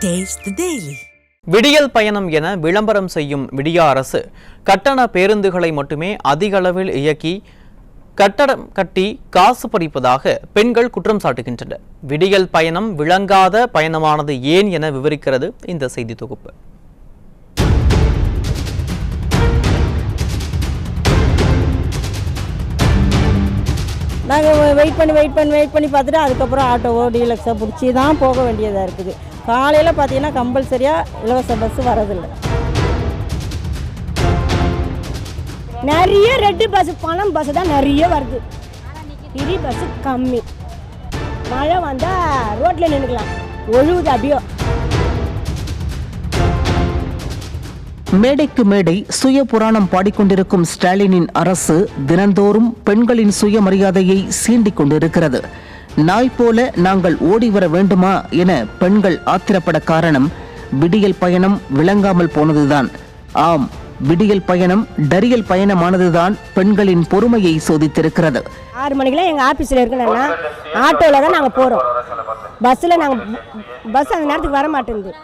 Taste the Daily. விடியல் பயணம் என விளம்பரம் செய்யும் விடியா அரசு கட்டண பேருந்துகளை மட்டுமே அதிக அளவில் இயக்கி கட்டடம் கட்டி காசு பறிப்பதாக பெண்கள் குற்றம் சாட்டுகின்றனர். விடியல் பயணம் விளங்காத பயணமானது ஏன் என விவரிக்கிறது இந்த செய்தி தொகுப்பு. நாங்கள் வெயிட் பண்ணி பார்த்துட்டு அதுக்கப்புறம் ஆட்டோவோ டீலக்ஸோ பிடிச்சி தான் போக வேண்டியதாக இருக்குது. காலையில் பார்த்தீங்கன்னா கம்பல்சரியாக இலவச பஸ் வரதில்லை. நிறைய ரெட்டு பஸ் பணம் பஸ் தான் நிறைய வருது. ஃப்ரீ பஸ்ஸு கம்மி. மழை வந்தால் ரோட்டில் நின்றுக்கலாம், ஒழுகுது அப்படியோ. மேடைக்கு மேடை சுய புராணம் பாடிக்கொண்டிருக்கும் ஸ்டாலினின் அரசு தினந்தோறும் பெண்களின் சுயமரியாதையை சீண்டிக் கொண்டிருக்கிறது. நாய் போல நாங்கள் ஓடி வர வேண்டுமா என பெண்கள் ஆத்திரப்பட காரணம் விடியல் பயணம் விளங்காமல் போனதுதான். ஆம், விடியல் பயணம் டரியல் பயணமானதுதான் பெண்களின் பொறுமையை சோதித்திருக்கிறது. 6 மணிக்கெல்லாம் எங்கள் ஆஃபீஸில் இருக்கணும்னா ஆட்டோவில் தான் நாங்கள் போகிறோம். பஸ்ஸில் பஸ் அந்த நேரத்துக்கு வர மாட்டேங்குது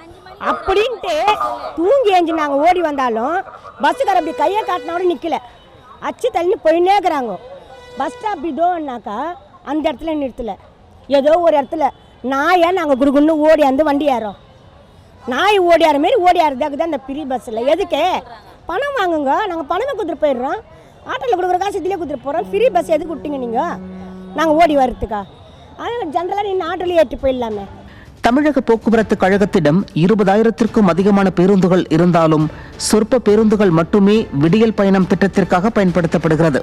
அப்படின்ட்டு தூங்கி ஏஞ்சி நாங்கள் ஓடி வந்தாலும் பஸ்ஸுக்கார அப்படி கையை காட்டினோட நிற்கல, அச்சு தள்ளி போயின்னே இருக்கிறாங்க. பஸ் ஸ்டாப் இதோன்னாக்கா அந்த இடத்துல நிறுத்தலை, ஏதோ ஒரு இடத்துல நாயை நாங்கள் குடுகுன்னு ஓடியாந்து வண்டி ஏறோம். நாய் ஓடியார மாரி ஓடியாரதுக்கு தான் இந்த ஃப்ரீ பஸ்ஸில். எதுக்கு பணம் வாங்குங்க, நாங்கள் பணமே கொடுத்துட்டு போயிடுறோம். ஆட்டோவில் கொடுக்குற காசு இதிலே கொடுத்துட்டு போகிறோம். ஃப்ரீ பஸ் எதுக்கு விட்டீங்க நீங்கள்? நாங்கள் ஓடி வர்றதுக்கா? அதனால் ஜென்ரலாக நீங்கள் ஆட்டோலேயே ஏற்றி போயிடலாமே. தமிழக போக்குவரத்து கழகத்திடம் 20,000க்கும் அதிகமான பேருந்துகள் இருந்தாலும் சொற்ப பேருந்துகள் மட்டுமே விடியல் பயணம் திட்டத்திற்காக பயன்படுத்தப்படுகிறது.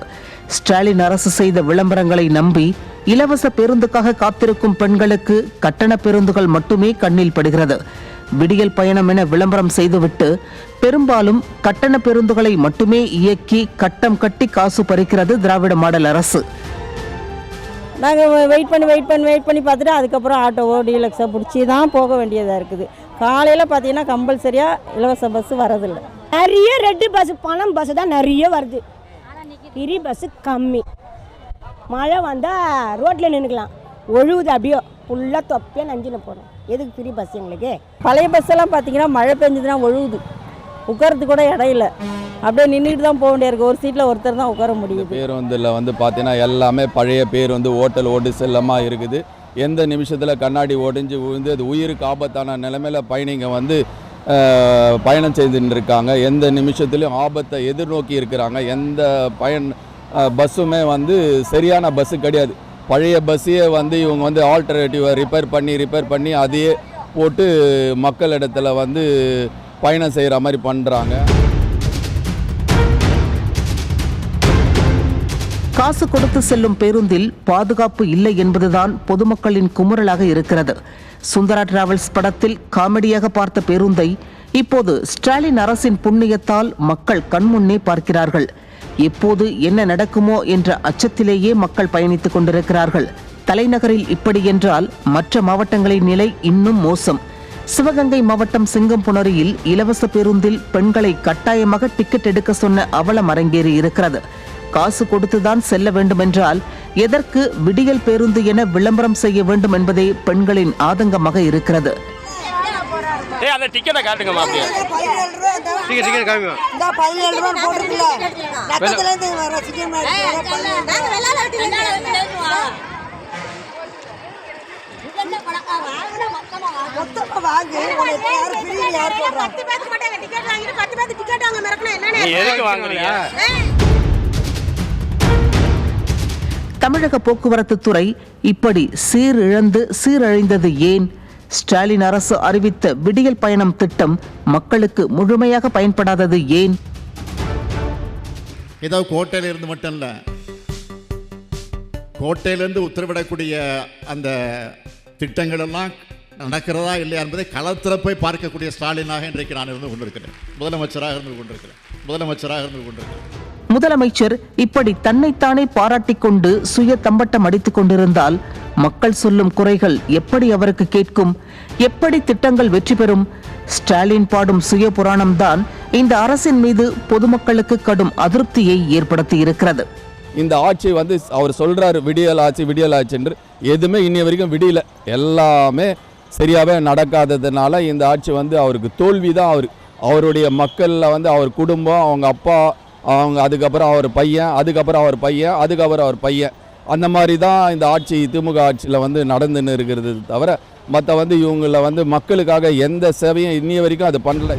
ஸ்டாலின் அரசு செய்த விளம்பரங்களை நம்பி இலவச பேருந்துக்காக காத்திருக்கும் பெண்களுக்கு கட்டண பேருந்துகள் மட்டுமே கண்ணில் படுகிறது. விடியல் பயணம் என விளம்பரம் செய்துவிட்டு பெரும்பாலும் கட்டண பேருந்துகளை மட்டுமே இயக்கி கட்டம் கட்டி காசு பறிக்கிறது திராவிட மாடல் அரசு. நாங்கள் வெயிட் பண்ணி பார்த்துட்டு அதுக்கப்புறம் ஆட்டோவோ டீலக்ஸோ பிடிச்சி தான் போக வேண்டியதாக இருக்குது. காலையில் பார்த்தீங்கன்னா கம்பல்சரியாக இலவச பஸ் வரதில்லை. நிறைய ரெட்டு பஸ் பணம் பஸ் தான் நிறைய வருது. ஃப்ரீ பஸ்ஸு கம்மி. மழை வந்தால் ரோட்டில் நின்றுக்கலாம், ஒழுகுது அப்படியோ. ஃபுல்லாக தொப்பையாக நஞ்சின போகிறோம். எதுக்கு ஃப்ரீ பஸ் எங்களுக்கு? பழைய பஸ்ஸெல்லாம் பார்த்தீங்கன்னா மழை பெஞ்சதுன்னா ஒழுகுது, உட்காரத்துக்கு கூட இடம் இல்லை, அப்படியே நின்றுட்டு தான் போக வேண்டிய இருக்குது. ஒரு சீட்டில் ஒருத்தர் தான் உட்கார முடியுது. பேருந்தில் பார்த்தீங்கன்னா எல்லாமே பழைய பேருந்து, ஓட்டல் ஓட்டு செல்லமாக இருக்குது. எந்த நிமிஷத்தில் கண்ணாடி ஒடிஞ்சு விழுந்து அது உயிருக்கு ஆபத்தான நிலைமையில் பயணிங்க பயணம் செய்துட்டு இருக்காங்க. எந்த நிமிஷத்துலையும் ஆபத்தை எதிர்நோக்கி இருக்கிறாங்க. எந்த பஸ்ஸுமே சரியான பஸ்ஸு கிடையாது. பழைய பஸ்ஸையே இவங்க ஆல்டர்னேட்டிவை ரிப்பேர் பண்ணி அதையே போட்டு மக்களிடத்தில் பயணம் செய்கிற மாதிரி பண்ணுறாங்க. காசு கொடுத்து செல்லும் பேருந்தில் பாதுகாப்பு இல்லை என்பதுதான் பொதுமக்களின் குமுறலாக இருக்கிறது. சுந்தரா டிராவல்ஸ் படத்தில் காமெடியாக பார்த்த பேருந்தை இப்போது ஸ்டாலின் அரசின் புண்ணியத்தால் மக்கள் கண்முன்னே பார்க்கிறார்கள். எப்போது என்ன நடக்குமோ என்ற அச்சத்திலேயே மக்கள் பயணித்துக் கொண்டிருக்கிறார்கள். தலைநகரில் இப்படி என்றால் மற்ற மாவட்டங்களின் நிலை இன்னும் மோசம். சிவகங்கை மாவட்டம் சிங்கம்புணரியில் இலவச பேருந்தில் பெண்களை கட்டாயமாக டிக்கெட் எடுக்க சொன்ன அவலம் அரங்கேறி இருக்கிறது. காசு கொடுத்துதான் செல்ல வேண்டும் என்றால் எதற்கு விடியல் பேருந்து என விளம்பரம் செய்ய வேண்டும் என்பதே பெண்களின் ஆதங்கமாக இருக்கிறது. தமிழக போக்குவரத்து துறை இப்படி சீரழிந்தது ஏன்? ஸ்டாலின் அரசு அறிவித்த விடியல் பயணம் திட்டம் மக்களுக்கு முழுமையாக பயன்படாதது ஏன்? ஏதோ கோட்டையில இருந்து மட்டும் இல்ல, கோட்டையிலிருந்து உத்தரவிடக்கூடிய அந்த திட்டங்கள் எல்லாம் நடக்கிறதா இல்லையா என்பதை களத்தில் போய் பார்க்கக்கூடிய ஸ்டாலினாக இன்றைக்கு நான் இருந்து கொண்டிருக்கிறேன். முதலமைச்சராக இருந்து கொண்டிருக்கிறேன். முதலமைச்சர் இப்படி தன்னைத்தானே பாராட்டிக் கொண்டு சுய தம்பட்டம் அடித்துக் கொண்டிருந்தால் மக்கள் சொல்லும் குறைகள் எப்படி அவருக்கு கேட்கும்? எப்படி திட்டங்கள் வெற்றி பெறும்? ஸ்டாலின் பாடும் சுய புராணம்தான் இந்த அரசின் மீது பொதுமக்களுக்கு கடும் அதிருப்தியை ஏற்படுத்தி இருக்கிறது. இந்த ஆட்சி அவர் சொல்றாரு விடியல் ஆட்சி என்று, எதுவுமே இன்னைய வரைக்கும் விடியல. எல்லாமே சரியாகவே நடக்காததுனால இந்த ஆட்சி வந்து அவருக்கு தோல்வி தான். அவருடைய மக்களில் வந்து அவர் குடும்பம், அவங்க அப்பா, அவங்க அதுக்கப்புறம் அவர் பையன், அதுக்கப்புறம் அவர் பையன், அதுக்கப்புறம் அவர் பையன், அந்த மாதிரி தான் இந்த ஆட்சி திமுக ஆட்சியில் வந்து நடந்துன்னு இருக்கிறது தவிர மற்ற வந்து இவங்கள வந்து மக்களுக்காக எந்த சேவையும் இன்னிய வரைக்கும் அது பண்ணல.